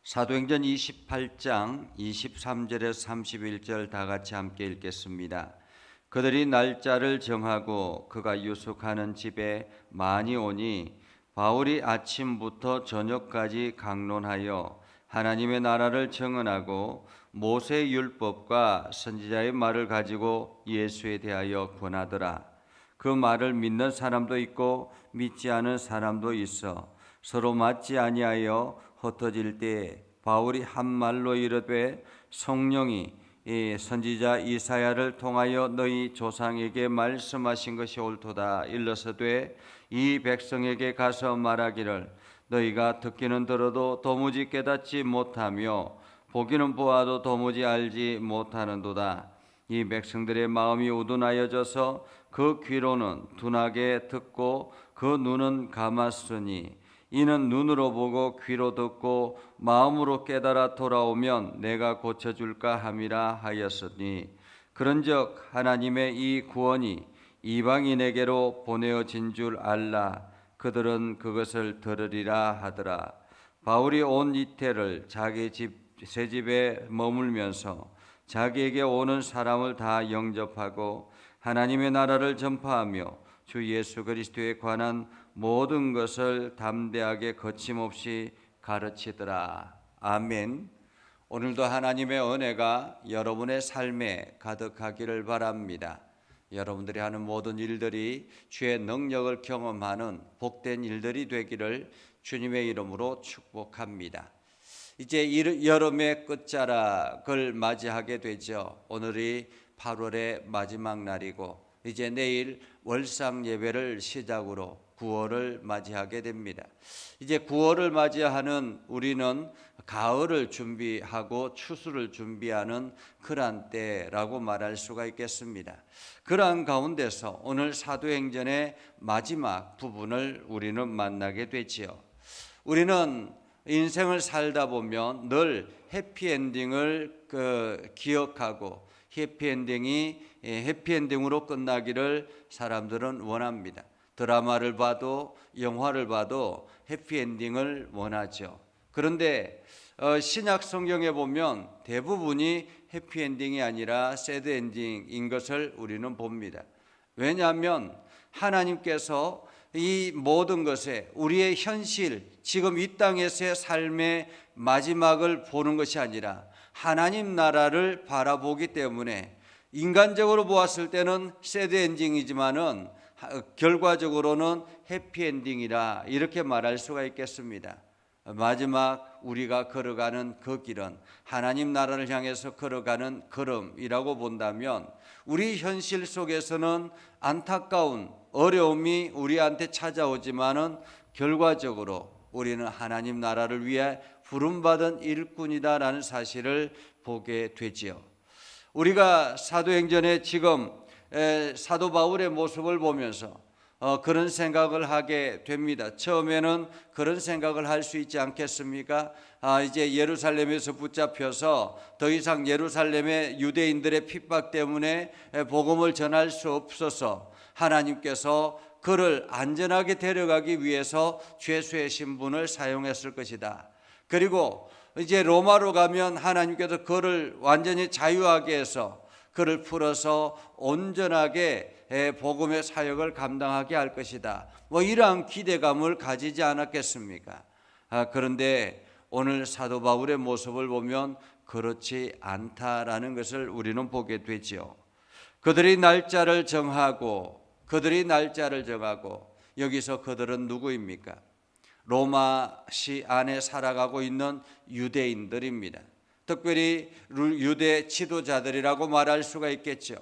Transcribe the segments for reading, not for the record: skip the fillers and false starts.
사도행전 28장 23절에서 31절 다 같이 함께 읽겠습니다. 그들이 날짜를 정하고 그가 유숙하는 집에 많이 오니 바울이 아침부터 저녁까지 강론하여 하나님의 나라를 증언하고 모세의 율법과 선지자의 말을 가지고 예수에 대하여 권하더라. 그 말을 믿는 사람도 있고 믿지 않은 사람도 있어 서로 맞지 아니하여 흩어질 때에 바울이 한 말로 이르되 성령이 선지자 이사야를 통하여 너희 조상에게 말씀하신 것이 옳도다. 일러서되 이 백성에게 가서 말하기를 너희가 듣기는 들어도 도무지 깨닫지 못하며 보기는 보아도 도무지 알지 못하는도다. 이 백성들의 마음이 우둔하여져서 그 귀로는 둔하게 듣고 그 눈은 감았으니 이는 눈으로 보고 귀로 듣고 마음으로 깨달아 돌아오면 내가 고쳐줄까 함이라 하였으니 그런즉 하나님의 이 구원이 이방인에게로 보내어진 줄 알라. 그들은 그것을 들으리라 하더라. 바울이 온 이태를 자기 새 집에 머물면서 자기에게 오는 사람을 다 영접하고 하나님의 나라를 전파하며 주 예수 그리스도에 관한 모든 것을 담대하게 거침없이 가르치더라. 아멘. 오늘도 하나님의 은혜가 여러분의 삶에 가득하기를 바랍니다. 여러분들이 하는 모든 일들이 주의 능력을 경험하는 복된 일들이 되기를 주님의 이름으로 축복합니다. 이제 여름의 끝자락을 맞이하게 되죠. 오늘이 8월의 마지막 날이고 이제 내일 월상 예배를 시작으로 9월을 맞이하게 됩니다. 이제 9월을 맞이하는 우리는 가을을 준비하고 추수를 준비하는 그러한 때라고 말할 수가 있겠습니다. 그러한 가운데서 오늘 사도행전의 마지막 부분을 우리는 만나게 되지요. 우리는 인생을 살다 보면 늘 해피엔딩을 기억하고 해피엔딩으로 끝나기를 사람들은 원합니다. 드라마를 봐도 영화를 봐도 해피엔딩을 원하죠. 그런데 신약 성경에 보면 대부분이 해피엔딩이 아니라 새드엔딩인 것을 우리는 봅니다. 왜냐하면 하나님께서 이 모든 것에 우리의 현실, 지금 이 땅에서의 삶의 마지막을 보는 것이 아니라 하나님 나라를 바라보기 때문에 인간적으로 보았을 때는 새드엔딩이지만은 결과적으로는 해피엔딩이라 이렇게 말할 수가 있겠습니다. 마지막 우리가 걸어가는 그 길은 하나님 나라를 향해서 걸어가는 걸음이라고 본다면 우리 현실 속에서는 안타까운 어려움이 우리한테 찾아오지만은 결과적으로 우리는 하나님 나라를 위해 부름받은 일꾼이다라는 사실을 보게 되지요. 우리가 사도행전에 지금 사도 바울의 모습을 보면서 그런 생각을 하게 됩니다. 처음에는 그런 생각을 할 수 있지 않겠습니까? 이제 예루살렘에서 붙잡혀서 더 이상 예루살렘의 유대인들의 핍박 때문에 복음을 전할 수 없어서 하나님께서 그를 안전하게 데려가기 위해서 죄수의 신분을 사용했을 것이다. 그리고 이제 로마로 가면 하나님께서 그를 완전히 자유하게 해서 그를 풀어서 온전하게 복음의 사역을 감당하게 할 것이다. 이러한 기대감을 가지지 않았겠습니까? 그런데 오늘 사도 바울의 모습을 보면 그렇지 않다라는 것을 우리는 보게 되지요. 그들이 날짜를 정하고 여기서 그들은 누구입니까? 로마시 안에 살아가고 있는 유대인들입니다. 특별히 유대 지도자들이라고 말할 수가 있겠죠.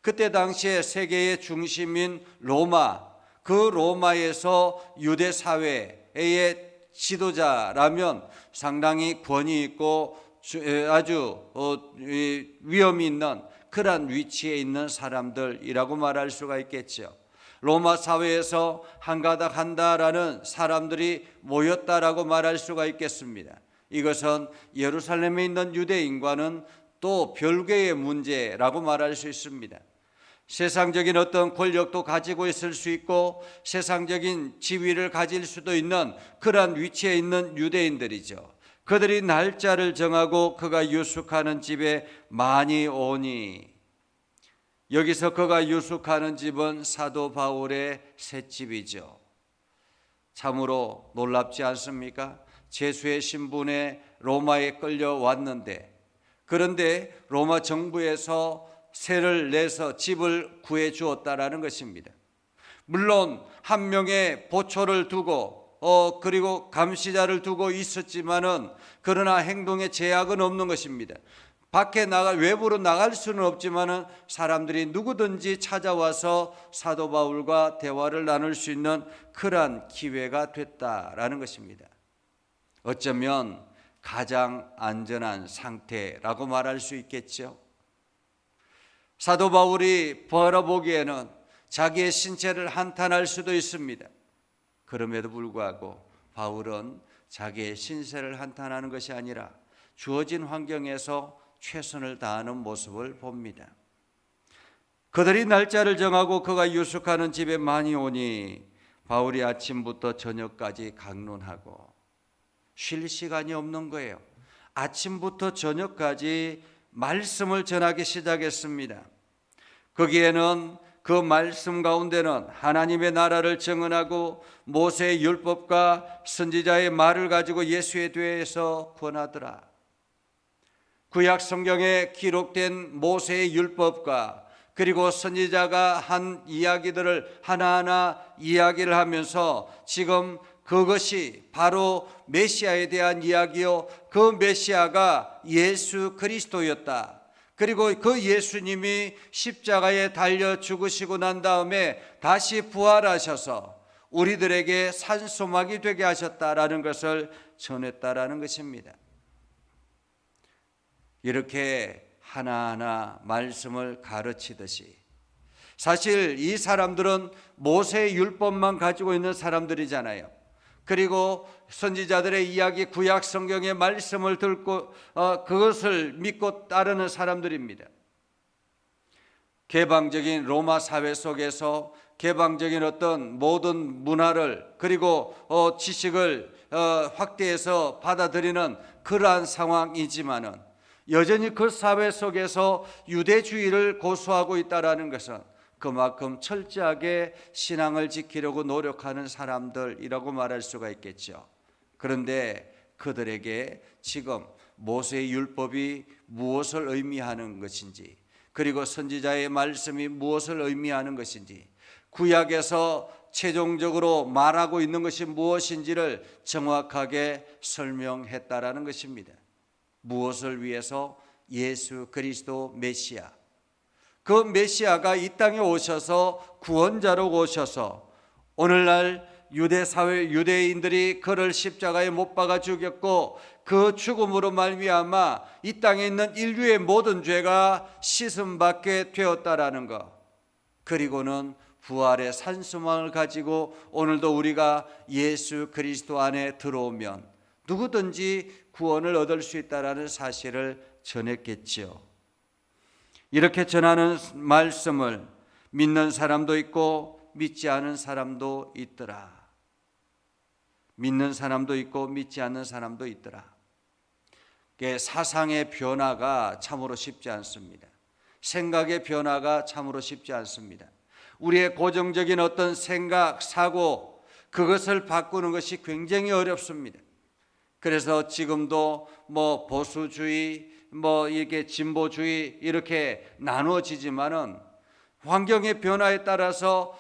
그때 당시에 세계의 중심인 로마, 그 로마에서 유대 사회의 지도자라면 상당히 권위 있고 아주 위험이 있는 그러한 위치에 있는 사람들이라고 말할 수가 있겠죠. 로마 사회에서 한가닥 한다라는 사람들이 모였다라고 말할 수가 있겠습니다. 이것은 예루살렘에 있는 유대인과는 또 별개의 문제라고 말할 수 있습니다. 세상적인 어떤 권력도 가지고 있을 수 있고 세상적인 지위를 가질 수도 있는 그러한 위치에 있는 유대인들이죠. 그들이 날짜를 정하고 그가 유숙하는 집에 많이 오니. 여기서 그가 유숙하는 집은 사도 바울의 셋집이죠. 참으로 놀랍지 않습니까? 제수의 신분에 로마에 끌려왔는데, 그런데 로마 정부에서 세를 내서 집을 구해 주었다라는 것입니다. 물론 한 명의 보초를 두고 그리고 감시자를 두고 있었지만은, 그러나 행동에 제약은 없는 것입니다. 외부로 나갈 수는 없지만은 사람들이 누구든지 찾아와서 사도 바울과 대화를 나눌 수 있는 그러한 기회가 됐다라는 것입니다. 어쩌면 가장 안전한 상태라고 말할 수 있겠죠. 사도 바울이 바라보기에는 자기의 신체를 한탄할 수도 있습니다. 그럼에도 불구하고 바울은 자기의 신세를 한탄하는 것이 아니라 주어진 환경에서 최선을 다하는 모습을 봅니다. 그들이 날짜를 정하고 그가 유숙하는 집에 많이 오니 바울이 아침부터 저녁까지 강론하고, 쉴 시간이 없는 거예요. 아침부터 저녁까지 말씀을 전하기 시작했습니다. 거기에는 그 말씀 가운데는 하나님의 나라를 증언하고 모세의 율법과 선지자의 말을 가지고 예수에 대해서 권하더라. 구약 성경에 기록된 모세의 율법과 그리고 선지자가 한 이야기들을 하나하나 이야기를 하면서 지금 그것이 바로 메시아에 대한 이야기요, 그 메시아가 예수 그리스도였다. 그리고 그 예수님이 십자가에 달려 죽으시고 난 다음에 다시 부활하셔서 우리들에게 산소막이 되게 하셨다라는 것을 전했다라는 것입니다. 이렇게 하나하나 말씀을 가르치듯이, 사실 이 사람들은 모세의 율법만 가지고 있는 사람들이잖아요. 그리고 선지자들의 이야기, 구약 성경의 말씀을 듣고 그것을 믿고 따르는 사람들입니다. 개방적인 로마 사회 속에서 개방적인 어떤 모든 문화를 그리고 지식을 확대해서 받아들이는 그러한 상황이지만은, 여전히 그 사회 속에서 유대주의를 고수하고 있다는 것은 그만큼 철저하게 신앙을 지키려고 노력하는 사람들이라고 말할 수가 있겠죠. 그런데 그들에게 지금 모세의 율법이 무엇을 의미하는 것인지, 그리고 선지자의 말씀이 무엇을 의미하는 것인지, 구약에서 최종적으로 말하고 있는 것이 무엇인지를 정확하게 설명했다라는 것입니다. 무엇을 위해서? 예수 그리스도 메시아, 그 메시아가 이 땅에 오셔서 구원자로 오셔서 오늘날 유대인들이 그를 십자가에 못 박아 죽였고, 그 죽음으로 말미암아 이 땅에 있는 인류의 모든 죄가 씻음받게 되었다라는 것, 그리고는 부활의 산소망을 가지고 오늘도 우리가 예수 그리스도 안에 들어오면 누구든지 구원을 얻을 수 있다라는 사실을 전했겠지요. 이렇게 전하는 말씀을 믿는 사람도 있고 믿지 않은 사람도 있더라. 믿는 사람도 있고 믿지 않는 사람도 있더라. 사상의 변화가 참으로 쉽지 않습니다. 생각의 변화가 참으로 쉽지 않습니다. 우리의 고정적인 어떤 생각, 사고, 그것을 바꾸는 것이 굉장히 어렵습니다. 그래서 지금도 보수주의, 이게 진보주의 이렇게 나누어지지만은 환경의 변화에 따라서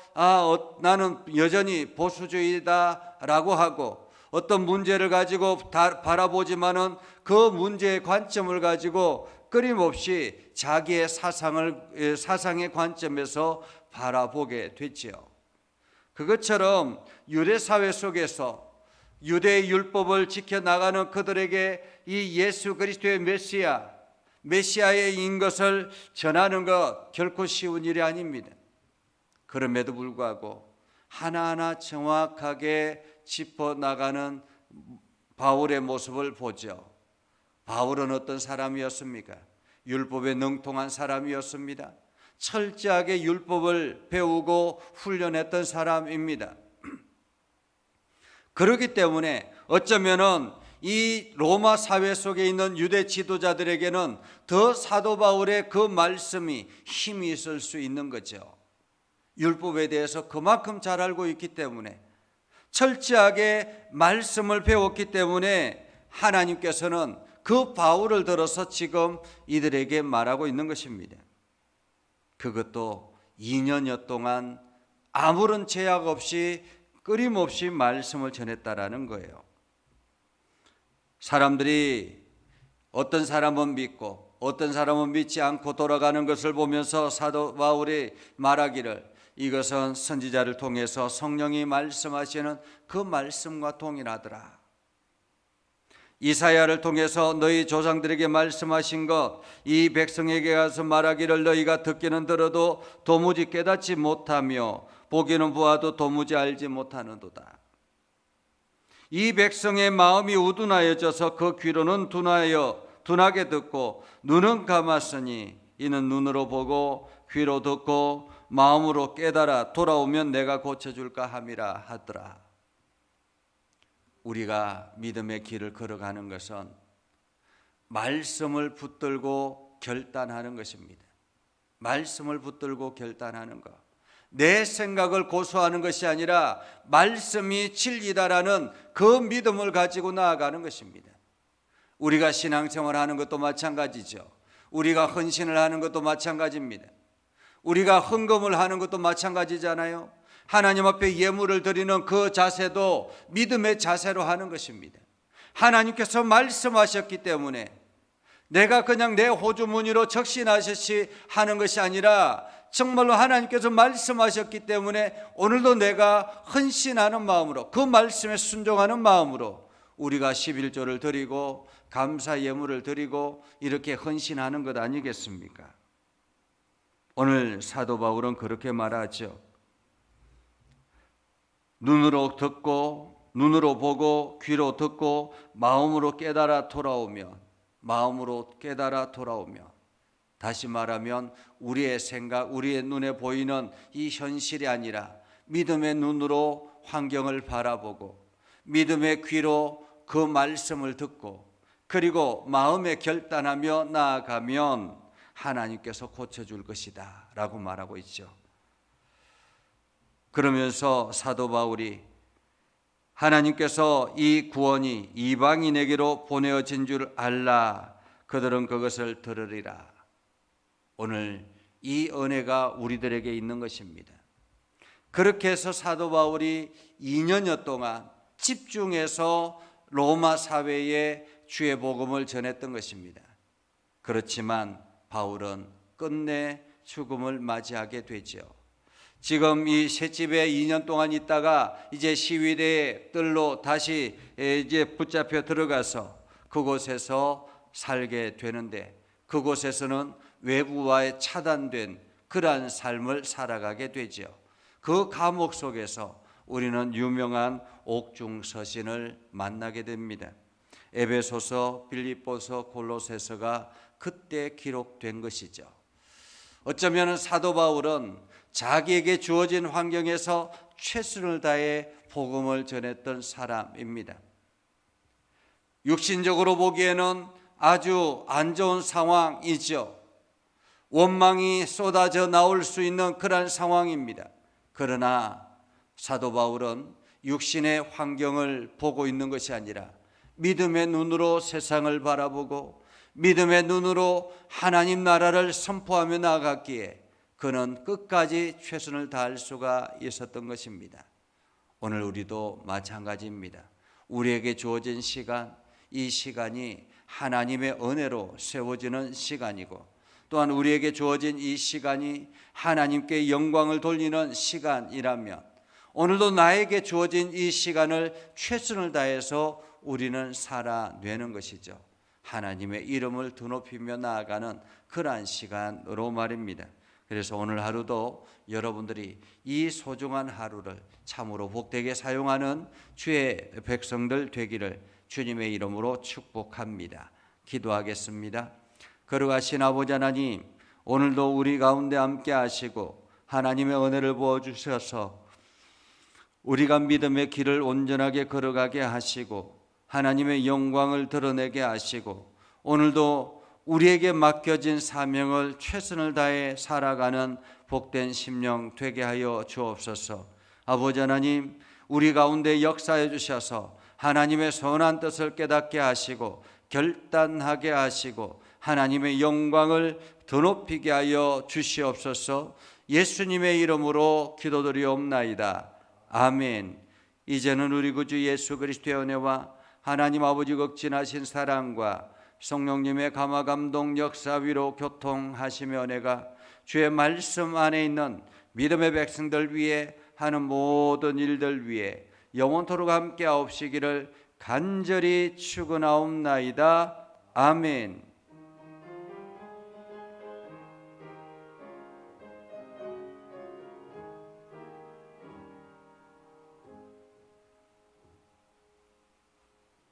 나는 여전히 보수주의다라고 하고, 어떤 문제를 가지고 바라보지만은 그 문제의 관점을 가지고 끊임없이 자기의 사상의 관점에서 바라보게 됐지요. 그것처럼 유대 사회 속에서 유대의 율법을 지켜나가는 그들에게 이 예수 그리스도의 메시아인 것을 전하는 것 결코 쉬운 일이 아닙니다. 그럼에도 불구하고 하나하나 정확하게 짚어나가는 바울의 모습을 보죠. 바울은 어떤 사람이었습니까? 율법에 능통한 사람이었습니다. 철저하게 율법을 배우고 훈련했던 사람입니다. 그렇기 때문에 어쩌면은 이 로마 사회 속에 있는 유대 지도자들에게는 더 사도 바울의 그 말씀이 힘이 있을 수 있는 거죠. 율법에 대해서 그만큼 잘 알고 있기 때문에, 철저하게 말씀을 배웠기 때문에 하나님께서는 그 바울을 들어서 지금 이들에게 말하고 있는 것입니다. 그것도 2년여 동안 아무런 제약 없이 끊임없이 말씀을 전했다라는 거예요. 사람들이 어떤 사람은 믿고 어떤 사람은 믿지 않고 돌아가는 것을 보면서 사도 바울이 말하기를, 이것은 선지자를 통해서 성령이 말씀하시는 그 말씀과 동일하더라. 이사야를 통해서 너희 조상들에게 말씀하신 것, 이 백성에게 가서 말하기를 너희가 듣기는 들어도 도무지 깨닫지 못하며 보기는 보아도 도무지 알지 못하는도다. 이 백성의 마음이 우둔하여져서 그 귀로는 둔하게 듣고 눈은 감았으니 이는 눈으로 보고 귀로 듣고 마음으로 깨달아 돌아오면 내가 고쳐줄까 함이라 하더라. 우리가 믿음의 길을 걸어가는 것은 말씀을 붙들고 결단하는 것입니다. 말씀을 붙들고 결단하는 것. 내 생각을 고수하는 것이 아니라 말씀이 진리다라는 그 믿음을 가지고 나아가는 것입니다. 우리가 신앙생활 하는 것도 마찬가지죠. 우리가 헌신을 하는 것도 마찬가지입니다. 우리가 헌금을 하는 것도 마찬가지잖아요. 하나님 앞에 예물을 드리는 그 자세도 믿음의 자세로 하는 것입니다. 하나님께서 말씀하셨기 때문에 내가 그냥 내 호주머니로 적신하듯이 하는 것이 아니라 정말로 하나님께서 말씀하셨기 때문에 오늘도 내가 헌신하는 마음으로, 그 말씀에 순종하는 마음으로 우리가 11조를 드리고 감사 예물을 드리고 이렇게 헌신하는 것 아니겠습니까? 오늘 사도 바울은 그렇게 말하죠. 눈으로 듣고 눈으로 보고 귀로 듣고 마음으로 깨달아 돌아오면, 마음으로 깨달아 돌아오면, 다시 말하면 우리의 생각, 우리의 눈에 보이는 이 현실이 아니라 믿음의 눈으로 환경을 바라보고 믿음의 귀로 그 말씀을 듣고 그리고 마음에 결단하며 나아가면 하나님께서 고쳐줄 것이다 라고 말하고 있죠. 그러면서 사도 바울이 하나님께서 이 구원이 이방인에게로 보내어진 줄 알라. 그들은 그것을 들으리라. 오늘 이 은혜가 우리들에게 있는 것입니다. 그렇게 해서 사도 바울이 2년여 동안 집중해서 로마 사회에 주의 복음을 전했던 것입니다. 그렇지만 바울은 끝내 죽음을 맞이하게 되죠. 지금 이 셋집에 2년 동안 있다가 이제 시위대의 뜰로 다시 이제 붙잡혀 들어가서 그곳에서 살게 되는데, 그곳에서는 외부와의 차단된 그러한 삶을 살아가게 되죠. 그 감옥 속에서 우리는 유명한 옥중서신을 만나게 됩니다. 에베소서, 빌립보서, 골로새서가 그때 기록된 것이죠. 어쩌면 사도 바울은 자기에게 주어진 환경에서 최선을 다해 복음을 전했던 사람입니다. 육신적으로 보기에는 아주 안 좋은 상황이죠. 원망이 쏟아져 나올 수 있는 그런 상황입니다. 그러나 사도 바울은 육신의 환경을 보고 있는 것이 아니라 믿음의 눈으로 세상을 바라보고 믿음의 눈으로 하나님 나라를 선포하며 나아갔기에 그는 끝까지 최선을 다할 수가 있었던 것입니다. 오늘 우리도 마찬가지입니다. 우리에게 주어진 시간, 이 시간이 하나님의 은혜로 세워지는 시간이고, 또한 우리에게 주어진 이 시간이 하나님께 영광을 돌리는 시간이라면 오늘도 나에게 주어진 이 시간을 최선을 다해서 우리는 살아내는 것이죠. 하나님의 이름을 드높이며 나아가는 그러한 시간으로 말입니다. 그래서 오늘 하루도 여러분들이 이 소중한 하루를 참으로 복되게 사용하는 주의 백성들 되기를 주님의 이름으로 축복합니다. 기도하겠습니다. 거룩하신 아버지 하나님, 오늘도 우리 가운데 함께 하시고 하나님의 은혜를 부어주셔서 우리가 믿음의 길을 온전하게 걸어가게 하시고 하나님의 영광을 드러내게 하시고 오늘도 우리에게 맡겨진 사명을 최선을 다해 살아가는 복된 심령 되게 하여 주옵소서. 아버지 하나님, 우리 가운데 역사해 주셔서 하나님의 선한 뜻을 깨닫게 하시고 결단하게 하시고 하나님의 영광을 더 높이게 하여 주시옵소서. 예수님의 이름으로 기도드리옵나이다. 아멘. 이제는 우리 구주 예수 그리스도의 은혜와 하나님 아버지 극진하신 사랑과 성령님의 감화 감동 역사 위로 교통하시며 은혜가 주의 말씀 안에 있는 믿음의 백성들 위해 하는 모든 일들 위해 영원토록 함께 하옵시기를 간절히 축원하옵나이다. 아멘.